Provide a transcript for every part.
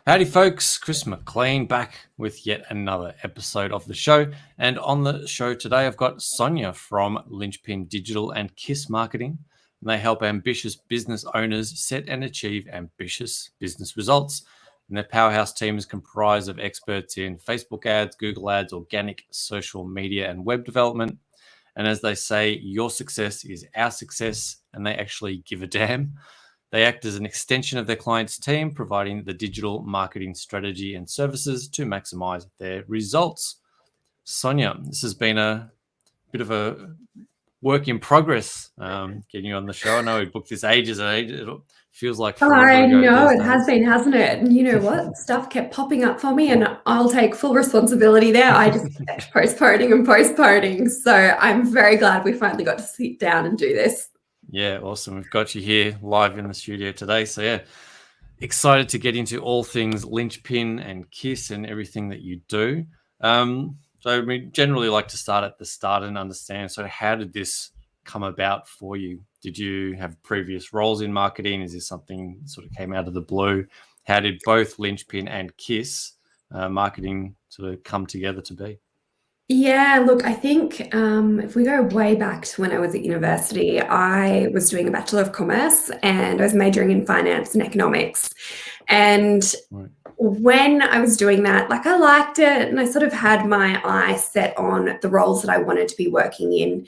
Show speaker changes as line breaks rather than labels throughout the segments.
Howdy folks, Chris McLean back with yet another episode of the show. And on the show today, I've got Sonya from Linchpin Digital and Kiss Marketing. And they help ambitious business owners set and achieve ambitious business results. And their powerhouse team is comprised of experts in Facebook ads, Google ads, organic social media and web development. And as they say, your success is our success, and they actually give a damn. They act as an extension of their client's team, providing the digital marketing strategy and services to maximize their results. Sonya, this has been a bit of a work in progress getting you on the show. I know we booked this ages and ages. It feels like forever
I
ago
know
these
it has
days.
been, hasn't it? And you know what? Stuff kept popping up for me, and I'll take full responsibility there. I just kept postponing. So I'm very glad we finally got to sit down and do this.
Yeah, awesome. We've got you here live in the studio today. So yeah, excited to get into all things Linchpin and Kiss and everything that you do. So we generally like to start at the start and understand, so how did this come about for you? Did you have previous roles in marketing? Is this something that sort of came out of the blue? How did both Linchpin and Kiss marketing sort of come together to be?
Yeah, look, I think if we go way back to when I was at university, I was doing a Bachelor of Commerce and I was majoring in finance and economics. And
Right.
when I was doing that, like, I liked it, and I sort of had my eye set on the roles that I wanted to be working in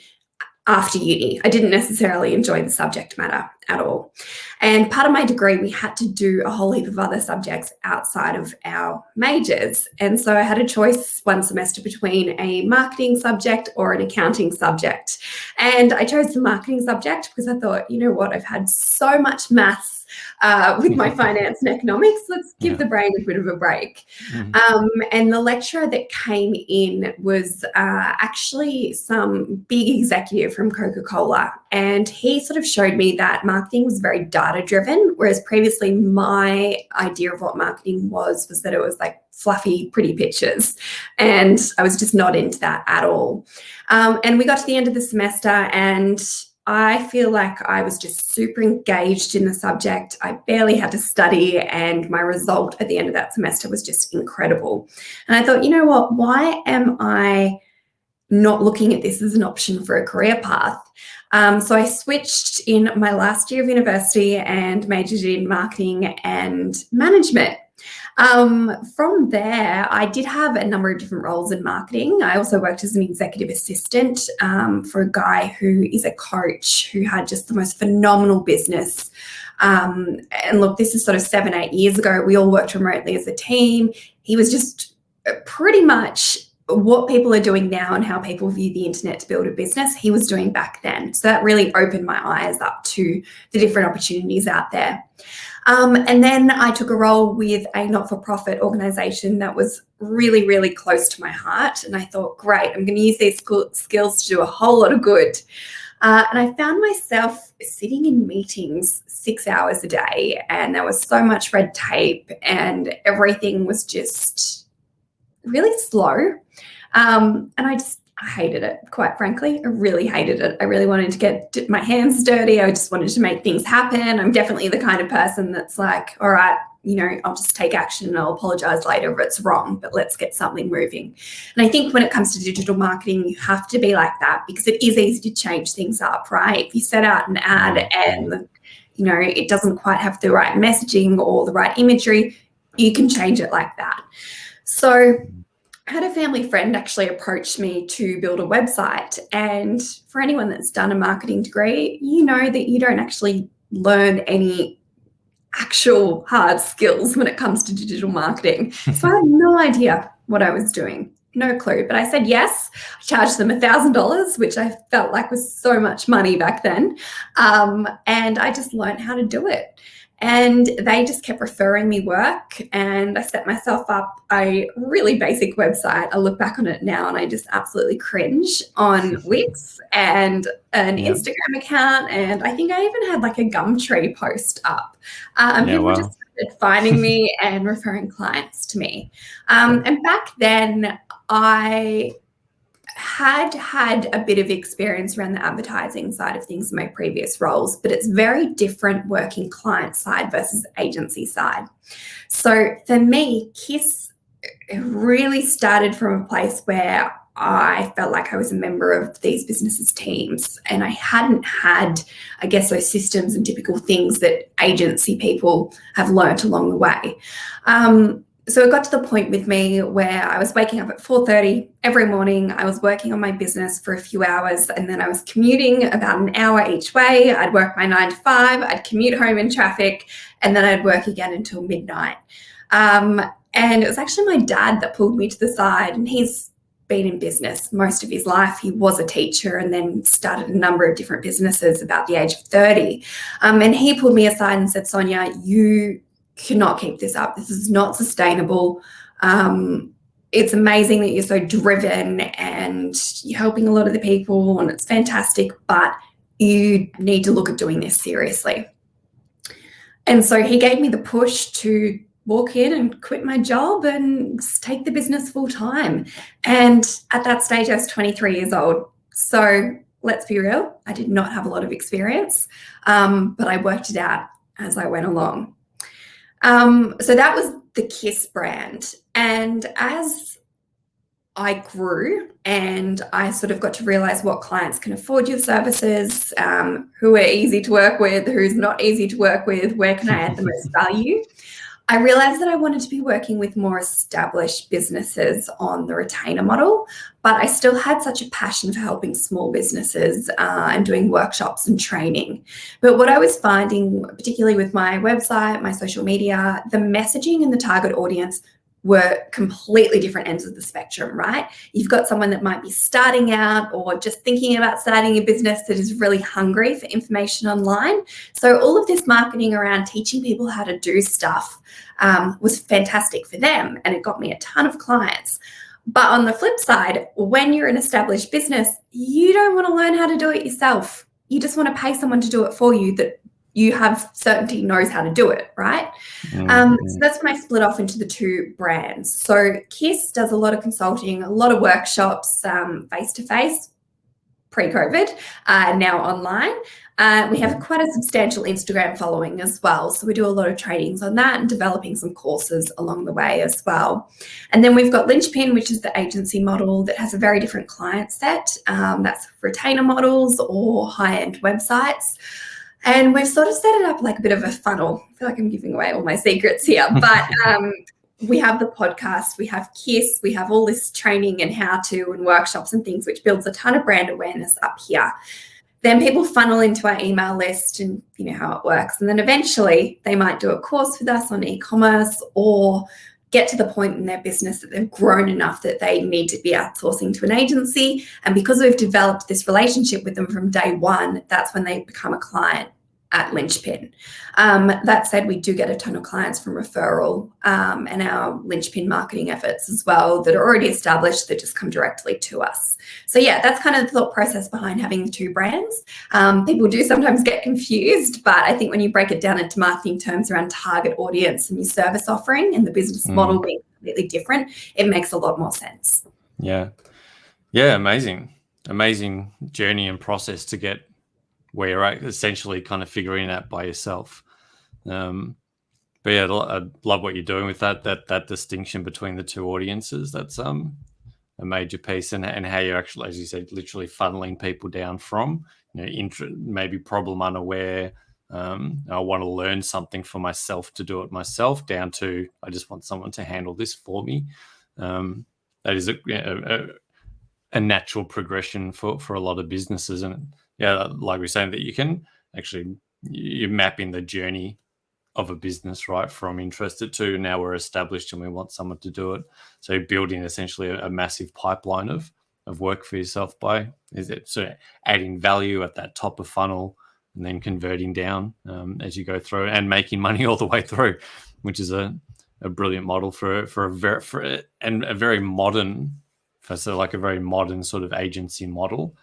after uni. I didn't necessarily enjoy the subject matter at all. And part of my degree, we had to do a whole heap of other subjects outside of our majors. And so I had a choice one semester between a marketing subject or an accounting subject. And I chose the marketing subject because I thought, you know what, I've had so much maths with my finance and economics. Let's give the brain a bit of a break. And the lecturer that came in was actually some big executive from Coca-Cola. And he sort of showed me that marketing was very data-driven, whereas previously my idea of what marketing was that it was like fluffy, pretty pictures. And I was just not into that at all. And we got to the end of the semester, and I feel like I was just super engaged in the subject. I barely had to study, and my result at the end of that semester was just incredible. And I thought, you know what, why am I not looking at this as an option for a career path? So I switched in my last year of university and majored in marketing and management. From there, I did have a number of different roles in marketing. I also worked as an executive assistant for a guy who is a coach who had just the most phenomenal business. And look, this is sort of 7-8 years ago. We all worked remotely as a team. He was just pretty much what people are doing now and how people view the internet to build a business, he was doing back then. So that really opened my eyes up to the different opportunities out there. And then I took a role with a not-for-profit organisation that was really, really close to my heart. And I thought, great, I'm going to use these skills to do a whole lot of good. And I found myself sitting in meetings 6 hours a day, and there was so much red tape and everything was just really slow. And I hated it, quite frankly. I really hated it. I really wanted to get my hands dirty. I just wanted to make things happen. I'm definitely the kind of person that's like, all right, you know, I'll just take action and I'll apologize later if it's wrong, but let's get something moving. And I think when it comes to digital marketing, you have to be like that, because it is easy to change things up, right? If you set out an ad and, you know, it doesn't quite have the right messaging or the right imagery, you can change it like that. So I had a family friend actually approach me to build a website. And for anyone that's done a marketing degree, you know that you don't actually learn any actual hard skills when it comes to digital marketing. So I had no idea what I was doing, no clue. But I said yes. I charged them $1,000, which I felt like was so much money back then. And I just learned how to do it. And they just kept referring me work, and I set myself up a really basic website. I look back on it now and I just absolutely cringe, on Wix and an Instagram account, and I think I even had like a Gumtree post up. People just started finding me and referring clients to me. And back then I had a bit of experience around the advertising side of things in my previous roles, but it's very different working client side versus agency side. So for me, KISS really started from a place where I felt like I was a member of these businesses' teams, and I hadn't had, I guess, those systems and typical things that agency people have learnt along the way. So it got to the point with me where I was waking up at 4:30 every morning. I was working on my business for a few hours, and then I was commuting about an hour each way. I'd work my 9 to 5, I'd commute home in traffic, and then I'd work again until midnight. And it was actually my dad that pulled me to the side, and he's been in business most of his life. He was a teacher and then started a number of different businesses about the age of 30. And he pulled me aside and said, Sonya, you cannot keep this up. This is not sustainable. It's amazing that you're so driven and you're helping a lot of the people, and it's fantastic, but you need to look at doing this seriously. And so he gave me the push to walk in and quit my job and take the business full time. And at that stage, I was 23 years old. So let's be real, I did not have a lot of experience, but I worked it out as I went along. So that was the KISS brand. And as I grew and I sort of got to realize what clients can afford your services, who are easy to work with, who's not easy to work with, where can I add the most value, I realized that I wanted to be working with more established businesses on the retainer model, but I still had such a passion for helping small businesses and doing workshops and training. But what I was finding, particularly with my website, my social media, the messaging and the target audience were completely different ends of the spectrum, right? You've got someone that might be starting out or just thinking about starting a business that is really hungry for information online. So all of this marketing around teaching people how to do stuff was fantastic for them, and it got me a ton of clients. But on the flip side, when you're an established business, you don't want to learn how to do it yourself. You just want to pay someone to do it for you that you have certainty knows how to do it, right? So that's when I split off into the two brands. So KISS does a lot of consulting, a lot of workshops, face-to-face, pre-COVID, now online. We have quite a substantial Instagram following as well. So we do a lot of trainings on that and developing some courses along the way as well. And then we've got Linchpin, which is the agency model that has a very different client set. That's retainer models or high-end websites. And we've sort of set it up like a bit of a funnel. I feel like I'm giving away all my secrets here, but we have the podcast, we have KISS, we have all this training and how-to and workshops and things, which builds a ton of brand awareness up here. Then people funnel into our email list, and you know how it works. And then eventually they might do a course with us on e-commerce or get to the point in their business that they've grown enough that they need to be outsourcing to an agency. And because we've developed this relationship with them from day one, that's when they become a client at Linchpin. That said, we do get a ton of clients from referral and our Linchpin marketing efforts as well that are already established that just come directly to us. So yeah, that's kind of the thought process behind having the two brands. People do sometimes get confused, but I think when you break it down into marketing terms around target audience and your service offering and the business model being completely different, it makes a lot more sense.
Yeah, amazing journey and process to get where you're at, essentially kind of figuring it out by yourself. But yeah, I love what you're doing with that distinction between the two audiences. That's a major piece, and how you're actually, as you said, literally funneling people down from, maybe problem unaware, I want to learn something for myself to do it myself, down to I just want someone to handle this for me. That is a natural progression for a lot of businesses. And yeah, like we're saying, that you can actually, you're mapping the journey of a business, right, from interested to now we're established and we want someone to do it. So you're building essentially a massive pipeline of work for yourself by adding value at that top of funnel and then converting down as you go through and making money all the way through, which is a brilliant model for a very modern sort of agency model.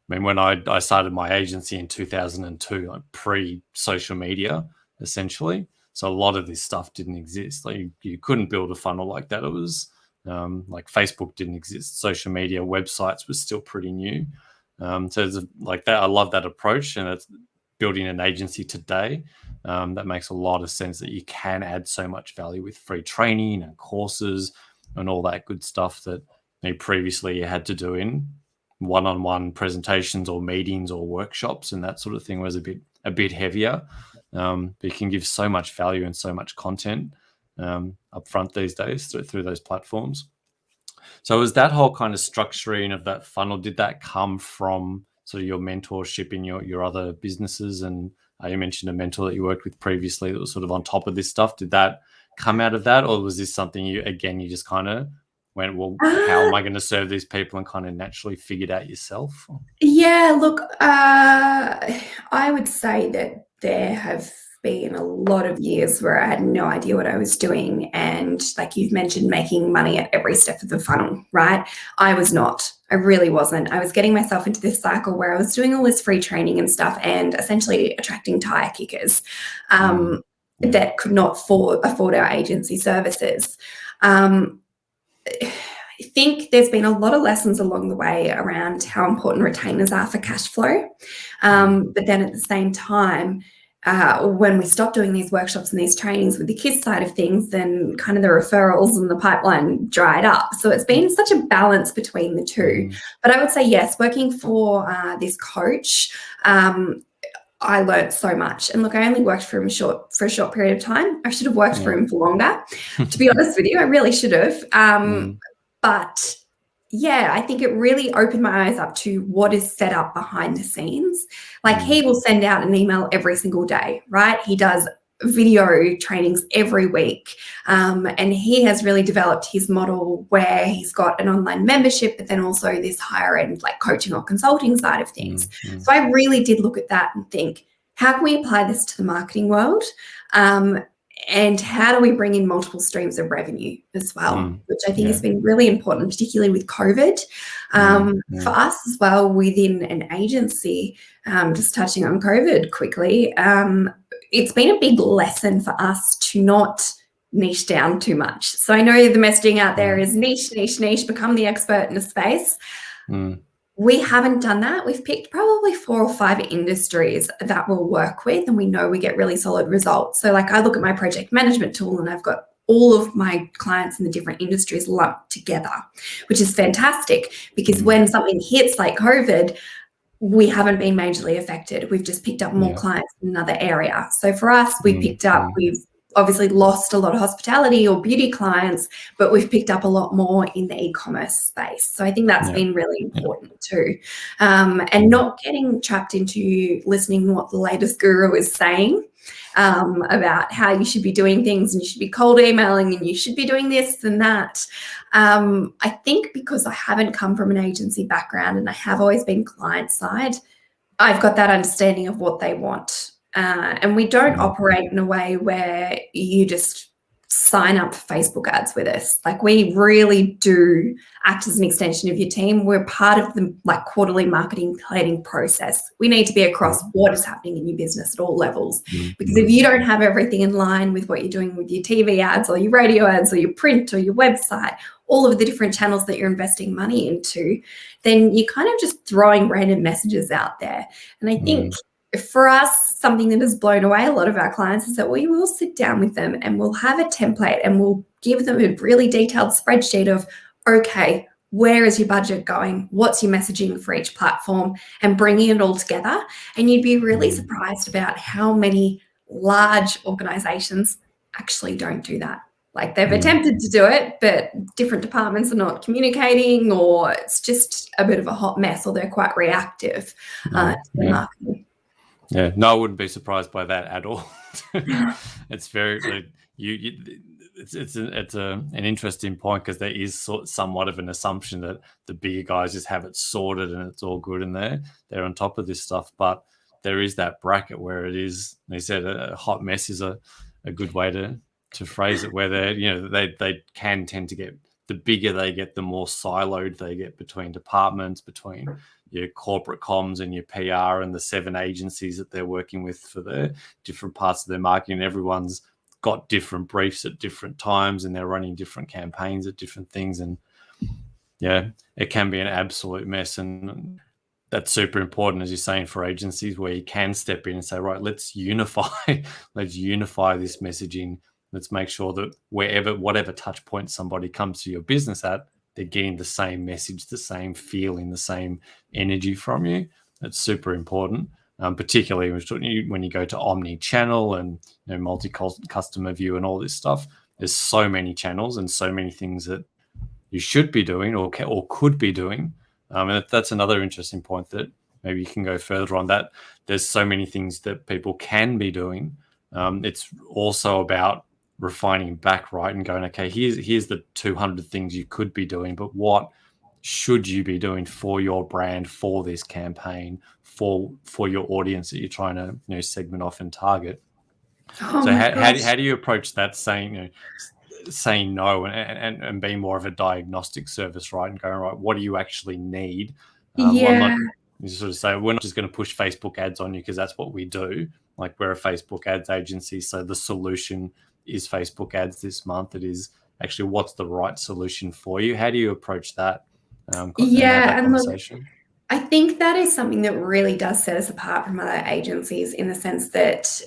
I mean, when I started my agency in 2002, like pre-social media, essentially. So a lot of this stuff didn't exist. Like you couldn't build a funnel like that. It was Like Facebook didn't exist. Social media, websites was still pretty new. So it's like that. I love that approach, and it's building an agency today. That makes a lot of sense, that you can add so much value with free training and courses and all that good stuff that previously you had to do in one-on-one presentations or meetings or workshops, and that sort of thing was a bit heavier. But you can give so much value and so much content up front these days through those platforms. So was that whole kind of structuring of that funnel, did that come from sort of your mentorship in your other businesses? And you mentioned a mentor that you worked with previously that was sort of on top of this stuff. Did that come out of that, or was this something you just kind of went, well, how am I going to serve these people, and kind of naturally figured out yourself?
Yeah, look, I would say that there have been a lot of years where I had no idea what I was doing. And like you've mentioned, making money at every step of the funnel, right? I was not. I really wasn't. I was getting myself into this cycle where I was doing all this free training and stuff and essentially attracting tire kickers that could not afford our agency services. I think there's been a lot of lessons along the way around how important retainers are for cash flow. But then at the same time, when we stopped doing these workshops and these trainings with the KISS side of things, then kind of the referrals and the pipeline dried up. So it's been such a balance between the two. But I would say, yes, working for this coach, I learned so much. And look, I only worked for him for a short period of time. I should have worked for him for longer. To be honest with you, I really should have. But yeah, I think it really opened my eyes up to what is set up behind the scenes. Like he will send out an email every single day, right? He does video trainings every week. And he has really developed his model where he's got an online membership, but then also this higher end like coaching or consulting side of things. So I really did look at that and think, how can we apply this to the marketing world? And how do we bring in multiple streams of revenue as well, which I think has been really important, particularly with COVID. For us as well within an agency, just touching on COVID quickly, it's been a big lesson for us to not niche down too much. So I know the messaging out there is niche, become the expert in a space. We haven't done that. We've picked probably 4 or 5 industries that we'll work with, and we know we get really solid results. So like I look at my project management tool and I've got all of my clients in the different industries lumped together, which is fantastic because when something hits like COVID, we haven't been majorly affected. We've just picked up more clients in another area. So for us, we've obviously lost a lot of hospitality or beauty clients, but we've picked up a lot more in the e-commerce space. So I think that's been really important too. And not getting trapped into listening to what the latest guru is saying about how you should be doing things and you should be cold emailing and you should be doing this and that. I think because I haven't come from an agency background and I have always been client side, I've got that understanding of what they want. And we don't operate in a way where you just sign up for Facebook ads with us. Like we really do act as an extension of your team. We're part of the like quarterly marketing planning process. We need to be across what is happening in your business at all levels. Because if you don't have everything in line with what you're doing with your TV ads or your radio ads or your print or your website, all of the different channels that you're investing money into, then you're kind of just throwing random messages out there. And I think for us, something that has blown away a lot of our clients is that we will sit down with them and we'll have a template and we'll give them a really detailed spreadsheet of, okay, where is your budget going? What's your messaging for each platform? And bringing it all together. And you'd be really surprised about how many large organizations actually don't do that. Like they've attempted to do it, but different departments are not communicating, or it's just a bit of a hot mess, or they're quite reactive to the marketing.
Yeah, no, I wouldn't be surprised by that at all. It's very it's an interesting point because there is somewhat of an assumption that the bigger guys just have it sorted and it's all good and they're on top of this stuff. But there is that bracket where it is. They said a hot mess is a good way to phrase it, where they can tend to get, the bigger they get, the more siloed they get between departments, between your corporate comms and your PR and the 7 agencies that they're working with for the different parts of their marketing. Everyone's got different briefs at different times, and they're running different campaigns at different things. And yeah, it can be an absolute mess. And that's super important, as you're saying, for agencies where you can step in and say, right, let's unify this messaging. Let's make sure that whatever touch point somebody comes to your business at, they're getting the same message, the same feeling, the same energy from you. That's super important, particularly when you go to omni-channel and multi-customer view and all this stuff. There's so many channels and so many things that you should be doing or could be doing. And that's another interesting point that maybe you can go further on, that there's so many things that people can be doing. It's also about refining back, right, and going, okay, here's the 200 things you could be doing, but what should you be doing for your brand, for this campaign, for your audience that you're trying to segment off and target?
Oh,
so how do you approach that, saying no and being more of a diagnostic service, right, and going, right, what do you actually need? You sort of say, we're not just going to push Facebook ads on you because that's what we do. Like, we're a Facebook ads agency, so the solution is Facebook ads this month. It is actually what's the right solution for you. How do you approach that? Conversation?
I think that is something that really does set us apart from other agencies, in the sense that,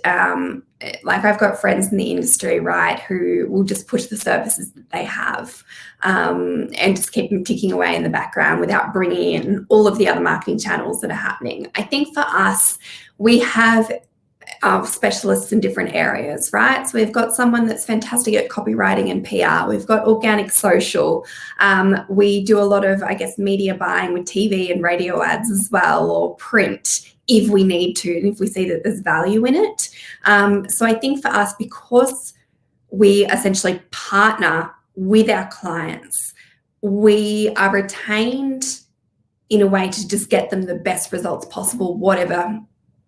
like, I've got friends in the industry, right, who will just push the services that they have and just keep them ticking away in the background without bringing in all of the other marketing channels that are happening. I think for us, we have specialists in different areas, right? So we've got someone that's fantastic at copywriting and PR. We've got organic social. We do a lot of, media buying with TV and radio ads as well, or print if we need to, and if we see that there's value in it. So I think for us, because we essentially partner with our clients, we are retained in a way to just get them the best results possible, whatever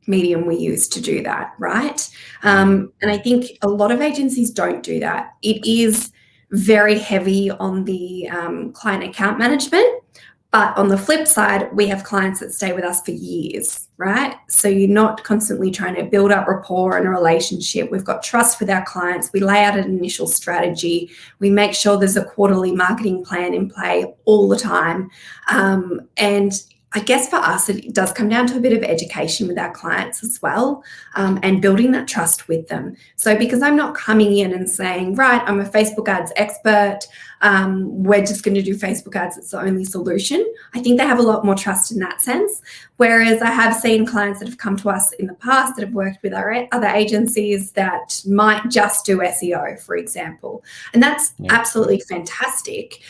medium we use to do that, right? And I think a lot of agencies don't do that. It is very heavy on the client account management, but on the flip side, we have clients that stay with us for years, right? So you're not constantly trying to build up rapport and a relationship. We've got trust with our clients. We lay out an initial strategy. We make sure there's a quarterly marketing plan in play all the time. And I guess for us, it does come down to a bit of education with our clients as well, and building that trust with them. So because I'm not coming in and saying, right, I'm a Facebook ads expert, we're just going to do Facebook ads, it's the only solution. I think they have a lot more trust in that sense. Whereas I have seen clients that have come to us in the past that have worked with our other agencies that might just do SEO, for example. And that's absolutely fantastic.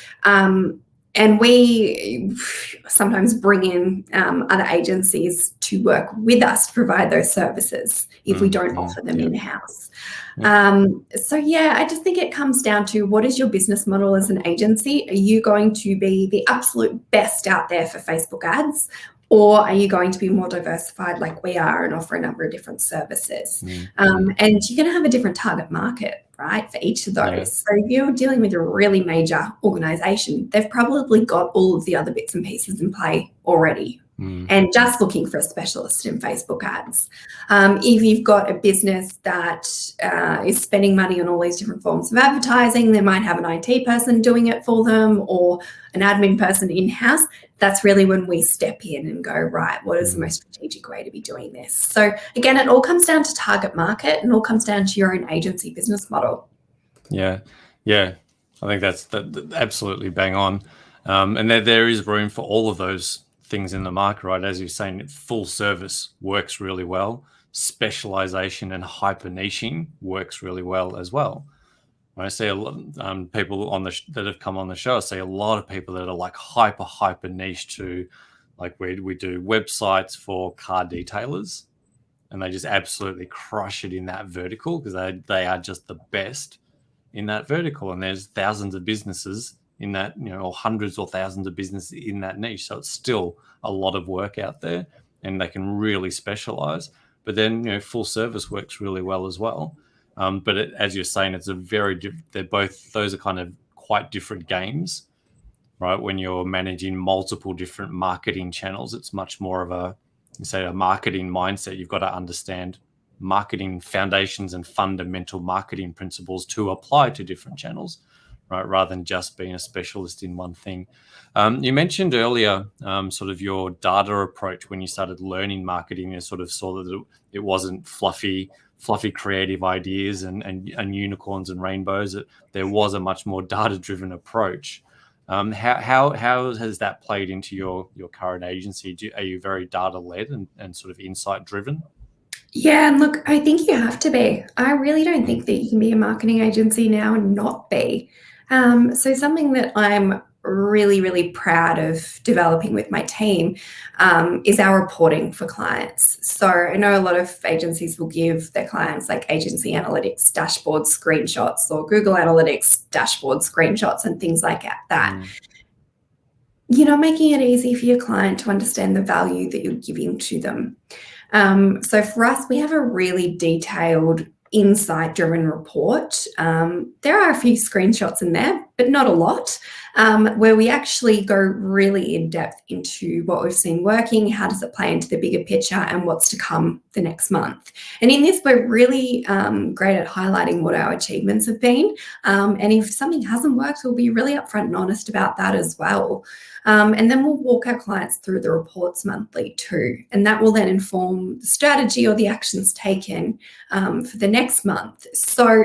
And we sometimes bring in other agencies to work with us to provide those services if we don't offer them in-house. I just think it comes down to, what is your business model as an agency? Are you going to be the absolute best out there for Facebook ads? Or are you going to be more diversified like we are and offer a number of different services? And you're going to have a different target market, right, for each of those. Yeah. So if you're dealing with a really major organization, they've probably got all of the other bits and pieces in play already and just looking for a specialist in Facebook ads. If you've got a business that is spending money on all these different forms of advertising, they might have an IT person doing it for them or an admin person in-house. That's really when we step in and go, right, what is the most strategic way to be doing this? So again, it all comes down to target market and all comes down to your own agency business model.
Yeah. I think that's absolutely bang on. And there is room for all of those things in the market, right? As you're saying, full service works really well. Specialization and hyper niching works really well as well. I see a lot people that have come on the show. I see a lot of people that are like hyper niche to, like, we do websites for car detailers, and they just absolutely crush it in that vertical because they are just the best in that vertical. And there's thousands of businesses in that, or hundreds or thousands of businesses in that niche. So it's still a lot of work out there, and they can really specialize. But then, full service works really well as well. But as you're saying, it's those are kind of quite different games, right? When you're managing multiple different marketing channels, it's much more of a marketing mindset. You've got to understand marketing foundations and fundamental marketing principles to apply to different channels, right? Rather than just being a specialist in one thing. You mentioned earlier sort of your data approach when you started learning marketing. You sort of saw that it wasn't fluffy creative ideas and unicorns and rainbows. There was a much more data-driven approach. How has that played into your current agency? Are you very data-led and sort of insight-driven?
Yeah, and look, I think you have to be. I really don't think that you can be a marketing agency now and not be. So something that I'm really, really proud of developing with my team is our reporting for clients. So I know a lot of agencies will give their clients like agency analytics dashboard screenshots or Google Analytics dashboard screenshots and things like that. You're not making it easy for your client to understand the value that you're giving to them. So for us, we have a really detailed insight-driven report. There are a few screenshots in there, but not a lot, where we actually go really in depth into what we've seen working, how does it play into the bigger picture, and what's to come the next month. And in this, we're really great at highlighting what our achievements have been. And if something hasn't worked, we'll be really upfront and honest about that as well. And then we'll walk our clients through the reports monthly too. And that will then inform the strategy or the actions taken for the next month. So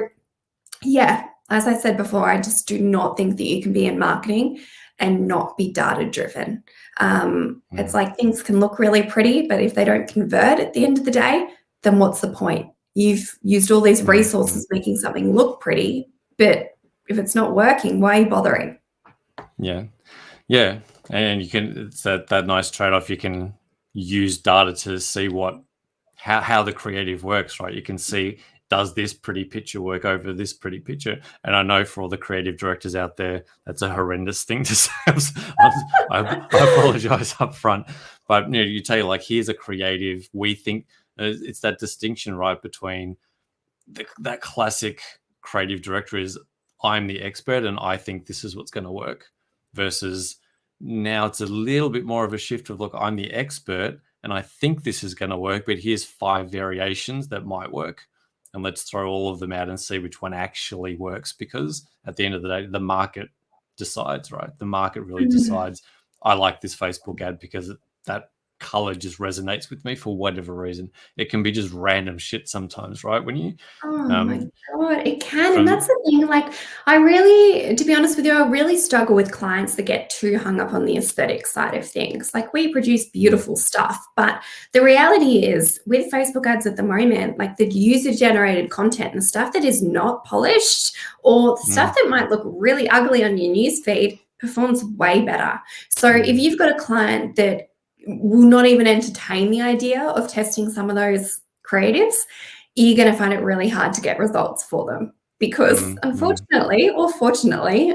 yeah, as I said before, I just do not think that you can be in marketing and not be data driven. It's like things can look really pretty, but if they don't convert at the end of the day, then what's the point? You've used all these resources making something look pretty, but if it's not working, why are you bothering?
Yeah, and you can, it's that nice trade-off. You can use data to see how the creative works, right? You can see, does this pretty picture work over this pretty picture? And I know for all the creative directors out there, that's a horrendous thing to say. I apologize up front, but you tell you, like, here's a creative. We think it's that distinction, right, between that classic creative director is, I'm the expert and I think this is what's going to work, versus now it's a little bit more of a shift of, look, I'm the expert and I think this is going to work, but here's 5 variations that might work. And let's throw all of them out and see which one actually works, because at the end of the day, the market decides, right? The market really decides, I like this Facebook ad because that color just resonates with me for whatever reason. It can be just random shit sometimes, right? When you
my God, it can. And that's the thing, like, I really, to be honest with you, I really struggle with clients that get too hung up on the aesthetic side of things. Like, we produce beautiful stuff, but the reality is with Facebook ads at the moment, like, the user generated content and the stuff that is not polished, or the stuff that might look really ugly on your newsfeed, performs way better. So if you've got a client that will not even entertain the idea of testing some of those creatives, you're going to find it really hard to get results for them, because unfortunately or fortunately,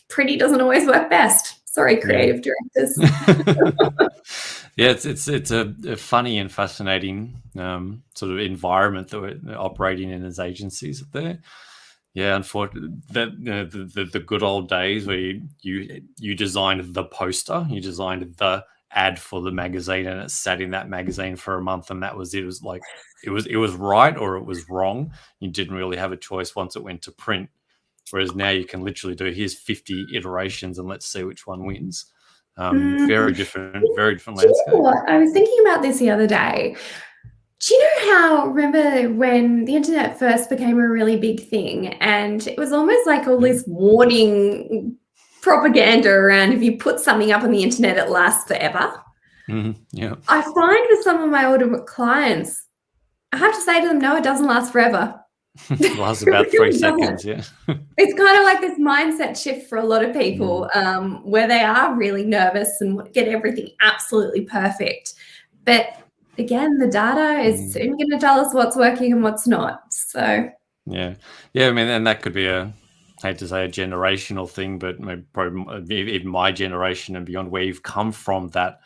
pretty doesn't always work best. Sorry, creative directors.
Yeah, it's a funny and fascinating sort of environment that we're operating in as agencies up there. Yeah, unfortunately, that the good old days where you designed the poster, you designed the ad for the magazine, and it sat in that magazine for a month, and that was it. It was like it was right or it was wrong. You didn't really have a choice once it went to print. Whereas now you can literally do, here's 50 iterations and let's see which one wins. Very different landscape.
I was thinking about this the other day. Do you know how, remember when the internet first became a really big thing, and it was almost like all this warning propaganda around, if you put something up on the internet, it lasts forever?
Yeah.
I find with some of my older clients, I have to say to them, no, it doesn't last forever.
It lasts about 3 seconds, yeah.
It's kind of like this mindset shift for a lot of people, where they are really nervous and get everything absolutely perfect. But again, the data is soon going to tell us what's working and what's not. So
yeah, I mean, and that could be I hate to say a generational thing, but maybe probably even my generation and beyond, where you've come from that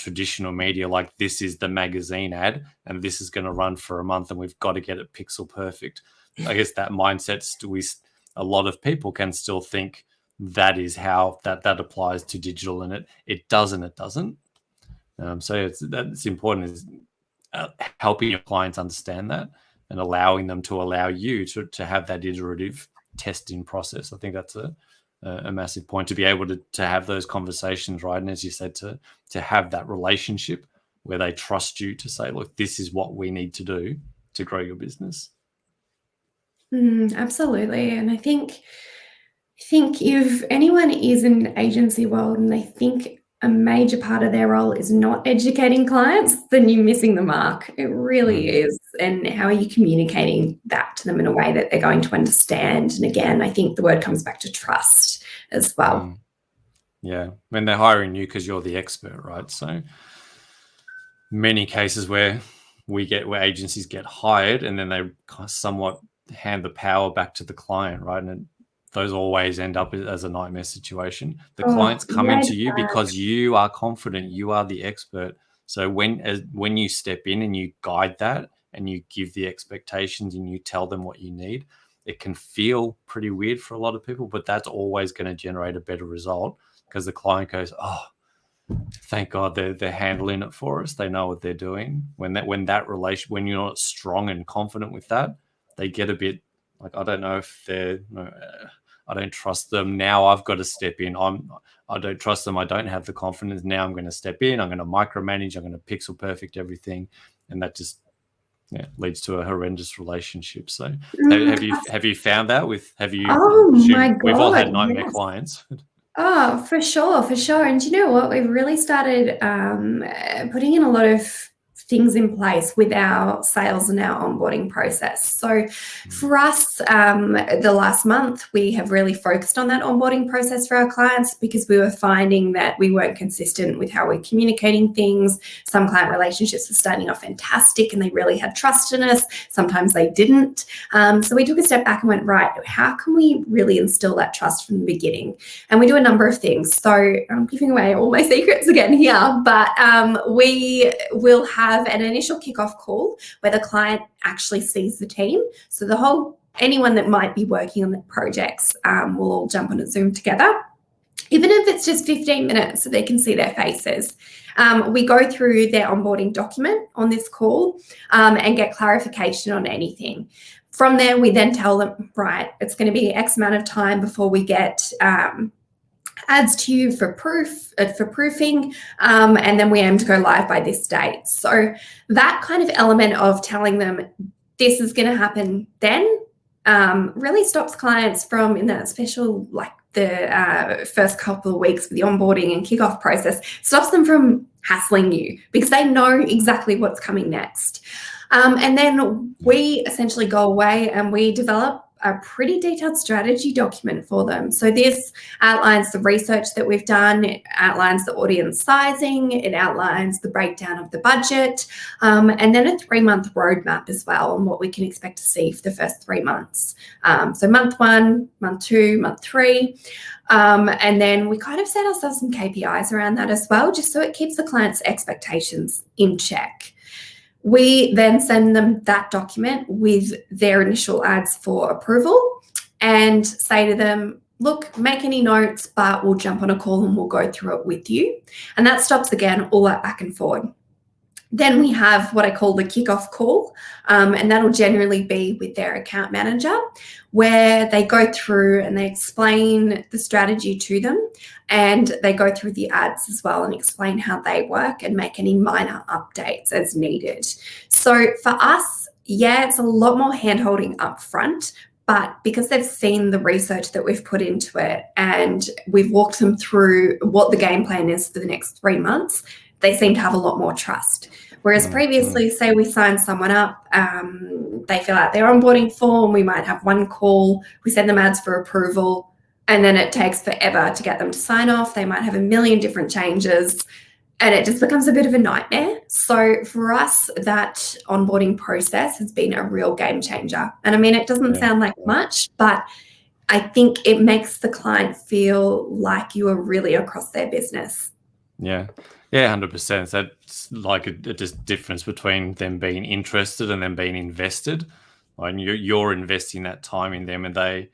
traditional media, like, this is the magazine ad and this is going to run for a month and we've got to get it pixel perfect. I guess that mindset, a lot of people can still think that is how that applies to digital, and it doesn't. So it's important. helping your clients understand that and allowing them to allow you to have that iterative testing process. I think that's a massive point, to be able to have those conversations, right? And as you said, to have that relationship where they trust you to say, look, this is what we need to do to grow your business.
Absolutely. And I think if anyone is in the agency world and they think a major part of their role is not educating clients, then you're missing the mark. It really is. And how are you communicating that to them in a way that they're going to understand? And again, I think the word comes back to trust as well.
Yeah, when they're hiring you because you're the expert, right? So many cases where agencies get hired and then they somewhat hand the power back to the client, right? And those always end up as a nightmare situation. The clients come into you because you are confident, you are the expert. So when you step in and you guide that and you give the expectations and you tell them what you need, it can feel pretty weird for a lot of people, but that's always going to generate a better result, because the client goes, oh, thank God they're handling it for us. They know what they're doing. When you're not strong and confident with that, they get a bit like, I don't know if I don't trust them. Now I've got to step in. I don't trust them. I don't have the confidence. Now I'm going to step in. I'm going to micromanage. I'm going to pixel perfect everything. And that just leads to a horrendous relationship. So have you found that
my God,
we've all had nightmare clients.
Oh, for sure. And you know what? We've really started putting in a lot of things in place with our sales and our onboarding process. So for us, the last month, we have really focused on that onboarding process for our clients, because we were finding that we weren't consistent with how we're communicating things. Some client relationships were starting off fantastic and they really had trust in us. Sometimes they didn't. So we took a step back and went, right, how can we really instill that trust from the beginning? And we do a number of things. So I'm giving away all my secrets again here, but we will have an initial kickoff call where the client actually sees the team. So anyone that might be working on the projects will all jump on a Zoom together, even if it's just 15 minutes so they can see their faces. We go through their onboarding document on this call and get clarification on anything. From there, we then tell them, right, it's going to be X amount of time before we get ads to you for proofing, and then we aim to go live by this date. So that kind of element of telling them this is going to happen then really stops clients from, in that special, like the first couple of weeks of the onboarding and kickoff process, stops them from hassling you, because they know exactly what's coming next. And then we essentially go away and we develop a pretty detailed strategy document for them. So this outlines the research that we've done, it outlines the audience sizing, it outlines the breakdown of the budget, and then a 3-month roadmap as well on what we can expect to see for the first 3 months. So month 1, month 2, month 3. And then we kind of set ourselves some KPIs around that as well, just so it keeps the client's expectations in check. We then send them that document with their initial ads for approval and say to them, look, make any notes, but we'll jump on a call and we'll go through it with you. And that stops, again, all that back and forward. Then we have what I call the kickoff call, and that'll generally be with their account manager, where they go through and they explain the strategy to them, and they go through the ads as well and explain how they work and make any minor updates as needed. So for us, it's a lot more hand-holding up front, but because they've seen the research that we've put into it and we've walked them through what the game plan is for the next 3 months, they seem to have a lot more trust. Whereas previously, say we sign someone up, they fill out their onboarding form, we might have one call, we send them ads for approval, and then it takes forever to get them to sign off. They might have a million different changes, and it just becomes a bit of a nightmare. So for us, that onboarding process has been a real game changer. And I mean, it doesn't sound like much, but I think it makes the client feel like you are really across their business.
Yeah, 100%. That's like a just difference between them being interested and them being invested. And you're investing that time in them, and they,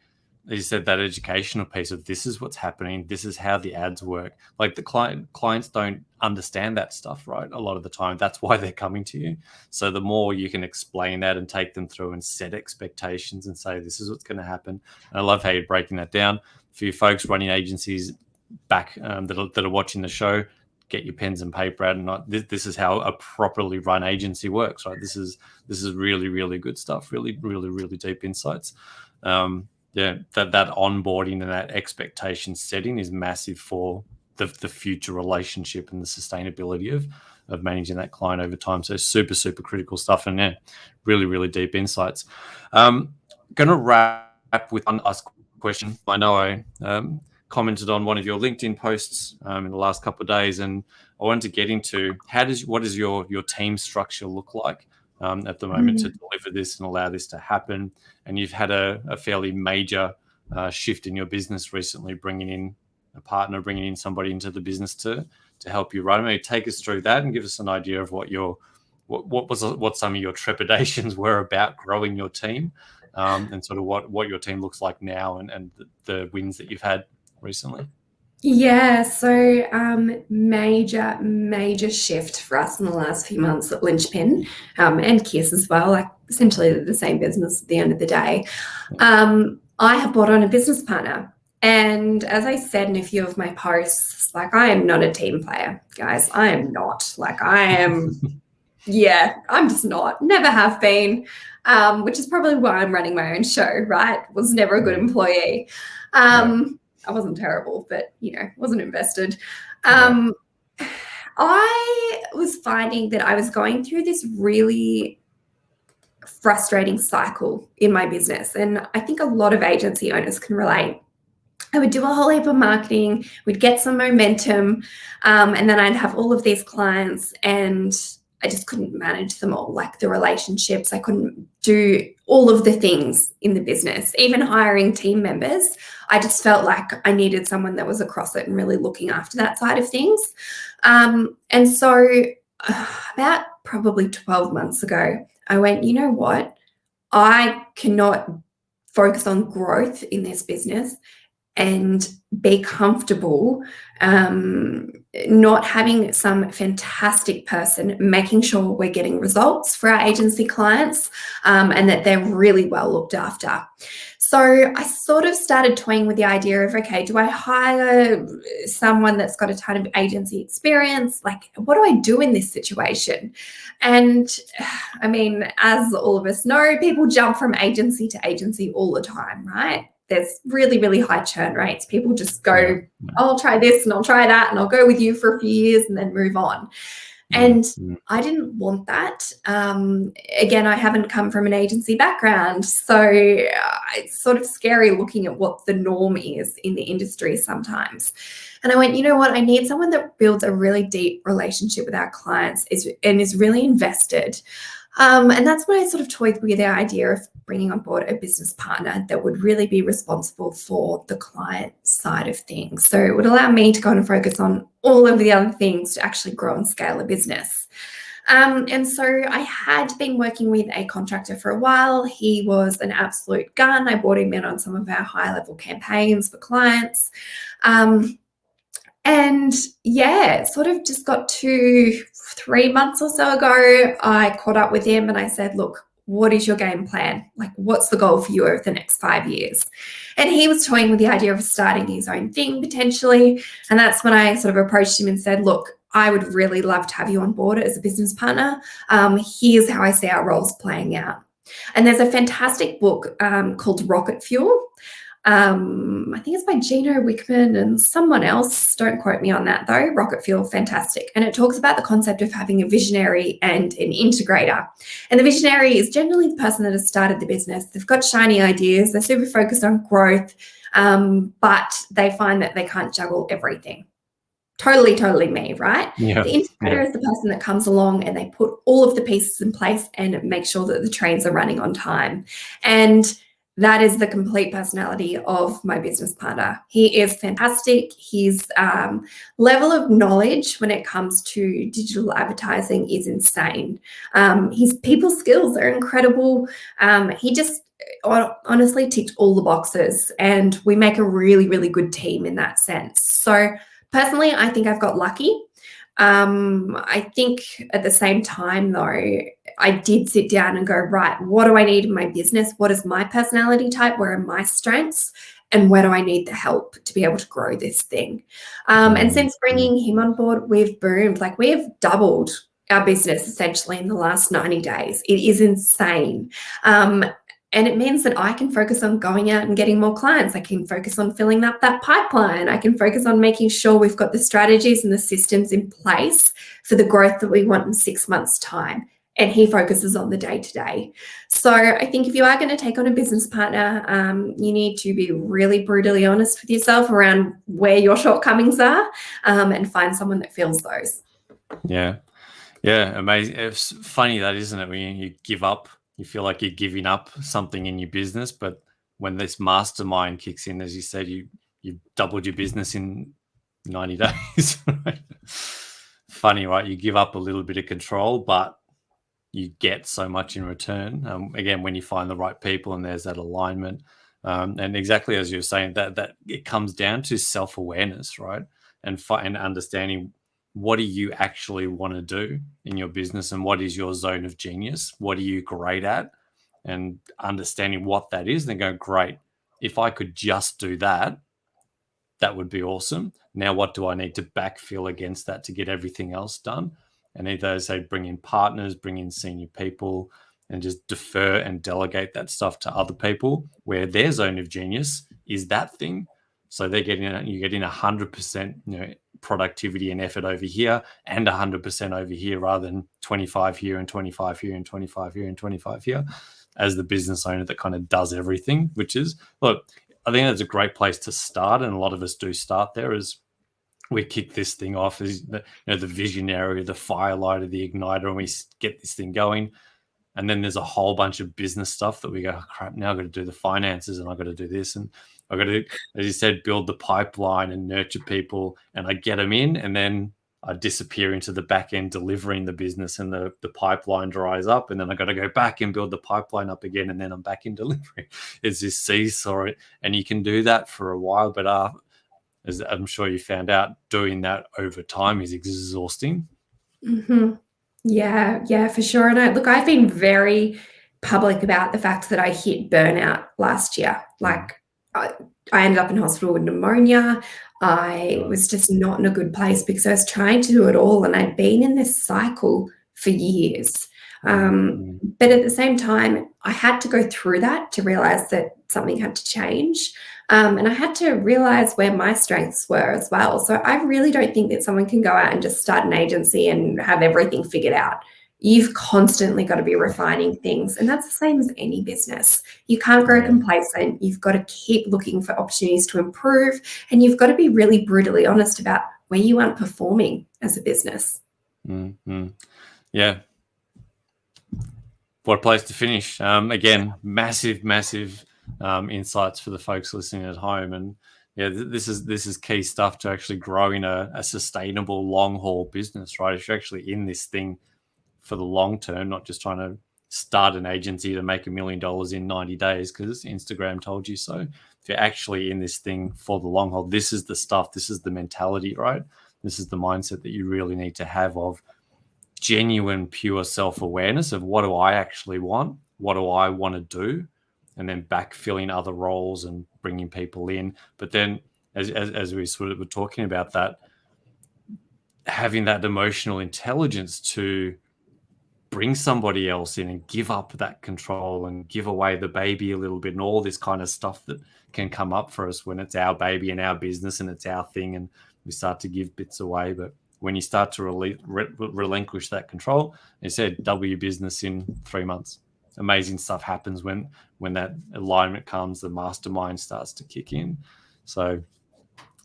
as you said, that educational piece of this is what's happening, this is how the ads work. Like the clients don't understand that stuff, right? A lot of the time, that's why they're coming to you. So the more you can explain that and take them through and set expectations and say, this is what's going to happen. And I love how you're breaking that down. For you folks running agencies back that are watching the show, get your pens and paper out, and this is how a properly run agency works, right? This is really, really good stuff. Really, really, really deep insights. That onboarding and that expectation setting is massive for the future relationship and the sustainability of managing that client over time. So super, super critical stuff, and really, really deep insights. Going to wrap with one last question. I know I commented on one of your LinkedIn posts in the last couple of days, and I wanted to get into what does your team structure look like at the moment to deliver this and allow this to happen. And you've had a fairly major shift in your business recently, bringing in a partner, bringing in somebody into the business to help you run. Maybe take us through that and give us an idea of what some of your trepidations were about growing your team, and sort of what your team looks like now, and the wins that you've had recently.
Yeah, so major shift for us in the last few months at Linchpin, and Kiss as well, like essentially the same business at the end of the day. I have brought on a business partner. And as I said in a few of my posts, like, I am not a team player, guys. I am not. Like, I am, I'm just not. Never have been, which is probably why I'm running my own show, right? Was never a good employee. I wasn't terrible, but, wasn't invested. I was finding that I was going through this really frustrating cycle in my business. And I think a lot of agency owners can relate. I would do a whole heap of marketing, we'd get some momentum, and then I'd have all of these clients, and I just couldn't manage them all, like the relationships. I couldn't do all of the things in the business, even hiring team members. I just felt like I needed someone that was across it and really looking after that side of things. And so about probably 12 months ago, I went, you know what? I cannot focus on growth in this business and be comfortable not having some fantastic person making sure we're getting results for our agency clients, and that they're really well looked after. So I sort of started toying with the idea of, okay, do I hire someone that's got a ton of agency experience? Like, what do I do in this situation? And I mean, as all of us know, people jump from agency to agency all the time, right? There's really, really high churn rates. People just go, I'll try this and I'll try that and I'll go with you for a few years and then move on. And I didn't want that. Again, I haven't come from an agency background, so it's sort of scary looking at what the norm is in the industry sometimes. And I went, you know what? I need someone that builds a really deep relationship with our clients and is really invested. And that's when I sort of toyed with the idea of bringing on board a business partner that would really be responsible for the client side of things. So it would allow me to go and focus on all of the other things to actually grow and scale a business. And so I had been working with a contractor for a while. He was an absolute gun. I brought him in on some of our high-level campaigns for clients. And sort of just got 2-3 months or so ago, I caught up with him and I said, look, what is your game plan? Like, what's the goal for you over the next 5 years? And he was toying with the idea of starting his own thing potentially. And that's when I sort of approached him and said, look, I would really love to have you on board as a business partner. Here's how I see our roles playing out. And there's a fantastic book called Rocket Fuel. I think it's by Gino Wickman and someone else. Don't quote me on that though. Rocket Fuel, fantastic. And it talks about the concept of having a visionary and an integrator. And the visionary is generally the person that has started the business. They've got shiny ideas. They're super focused on growth, but they find that they can't juggle everything. Totally me, right? Yeah. The integrator is the person that comes along and they put all of the pieces in place and make sure that the trains are running on time. And that is the complete personality of my business partner. He is fantastic. His level of knowledge when it comes to digital advertising is insane. His people skills are incredible. He just honestly ticked all the boxes, and we make a really, really good team in that sense. So personally, I think I've got lucky. I think at the same time, though, I did sit down and go, right, what do I need in my business? What is my personality type? Where are my strengths? And where do I need the help to be able to grow this thing? And since bringing him on board, we've boomed. Like, we've doubled our business essentially in the last 90 days. It is insane. And it means that I can focus on going out and getting more clients. I can focus on filling up that pipeline. I can focus on making sure we've got the strategies and the systems in place for the growth that we want in 6 months' time. And he focuses on the day-to-day. So I think if you are going to take on a business partner, you need to be really brutally honest with yourself around where your shortcomings are, and find someone that fills those.
Yeah, amazing. It's funny that, isn't it? When you give up, you feel like you're giving up something in your business, but when this mastermind kicks in, as you said, you've doubled your business in 90 days. Right? Funny, right? You give up a little bit of control, but you get so much in return. Again, when you find the right people and there's that alignment, and exactly as you were saying, that it comes down to self-awareness, right? And understanding, what do you actually want to do in your business, and what is your zone of genius? What are you great at? And understanding what that is, then go, great, if I could just do that, that would be awesome. Now, what do I need to backfill against that to get everything else done? And either say bring in partners, bring in senior people, and just defer and delegate that stuff to other people where their zone of genius is that thing. So you're getting 100%, productivity and effort over here, and 100% over here, rather than 25 here and 25 here and 25 here and 25 here, as the business owner that kind of does everything. Which is, look, I think that's a great place to start, and a lot of us do start there. As we kick this thing off as the visionary, the firelighter, the igniter, and we get this thing going. And then there's a whole bunch of business stuff that we go, oh, crap, now I've got to do the finances, and I've got to do this, and I've got to, as you said, build the pipeline and nurture people, and I get them in, and then I disappear into the back end delivering the business, and the pipeline dries up, and then I got to go back and build the pipeline up again, and then I'm back in delivery. It's this seesaw, and you can do that for a while, but as I'm sure you found out, doing that over time is exhausting.
Mm-hmm. Yeah, for sure. And I've been very public about the fact that I hit burnout last year. Like, I ended up in hospital with pneumonia. I was just not in a good place because I was trying to do it all, and I'd been in this cycle for years. But at the same time, I had to go through that to realize that something had to change. And I had to realize where my strengths were as well. So I really don't think that someone can go out and just start an agency and have everything figured out. You've constantly got to be refining things. And that's the same as any business. You can't grow complacent. You've got to keep looking for opportunities to improve. And you've got to be really brutally honest about where you aren't performing as a business.
Mm-hmm. Yeah. What a place to finish. Again, massive insights for the folks listening at home. And yeah, this is key stuff to actually growing a sustainable long haul business, right? If you're actually in this thing for the long term, not just trying to start an agency to make $1 million in 90 days because Instagram told you so. If you're actually in this thing for the long haul, this is the stuff, this is the mentality, right? This is the mindset that you really need to have of genuine, pure self-awareness of, what do I actually want? What do I want to do? And then backfilling other roles and bringing people in. But then as we sort of were talking about that, having that emotional intelligence to bring somebody else in and give up that control and give away the baby a little bit, and all this kind of stuff that can come up for us when it's our baby and our business and it's our thing, and we start to give bits away. But when you start to relinquish that control, you said double your business in 3 months. Amazing stuff happens when that alignment comes, the mastermind starts to kick in. So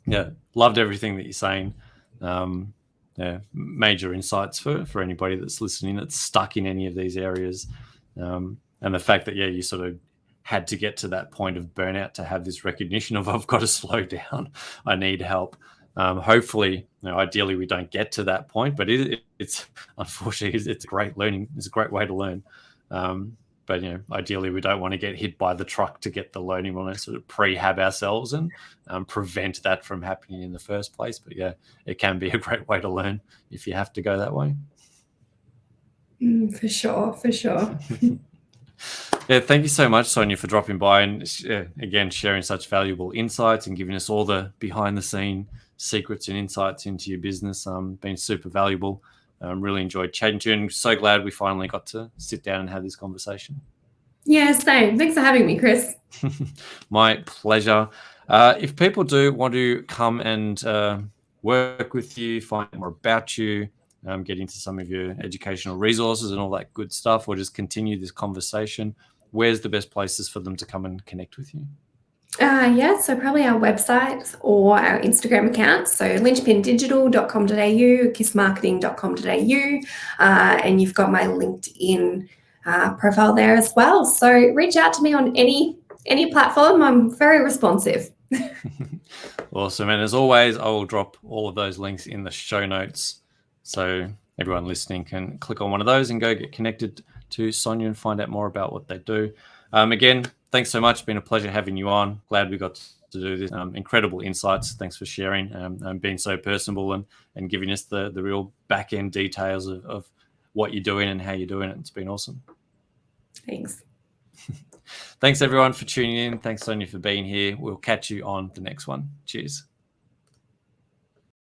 yeah, loved everything that you're saying. Yeah, major insights for anybody that's listening that's stuck in any of these areas. And the fact that, you sort of had to get to that point of burnout to have this recognition of, I've got to slow down, I need help. Hopefully, ideally we don't get to that point, but it's unfortunately, it's a great learning. It's a great way to learn. but ideally we don't want to get hit by the truck to get the loan. We want to sort of prehab ourselves and prevent that from happening in the first place. But yeah, it can be a great way to learn if you have to go that way.
For sure.
Yeah, thank you so much, Sonya, for dropping by and again sharing such valuable insights and giving us all the behind the scene secrets and insights into your business. Been super valuable. Really enjoyed chatting to you, and so glad we finally got to sit down and have this conversation.
Yeah, same. Thanks for having me, Chris.
My pleasure. If people do want to come and work with you, find more about you, get into some of your educational resources and all that good stuff, or just continue this conversation, where's the best places for them to come and connect with you?
So probably our website or our Instagram account. So linchpindigital.com.au, kissmarketing.com.au, and you've got my LinkedIn profile there as well. So reach out to me on any platform. I'm very responsive.
Awesome. And as always, I will drop all of those links in the show notes, so everyone listening can click on one of those and go get connected to Sonya and find out more about what they do. Again, thanks so much. It's been a pleasure having you on. Glad we got to do this. Incredible insights. Thanks for sharing and being so personable and giving us the real back end details of what you're doing and how you're doing it. It's been awesome.
Thanks.
Thanks everyone for tuning in. Thanks, Sonya, for being here. We'll catch you on the next one. Cheers.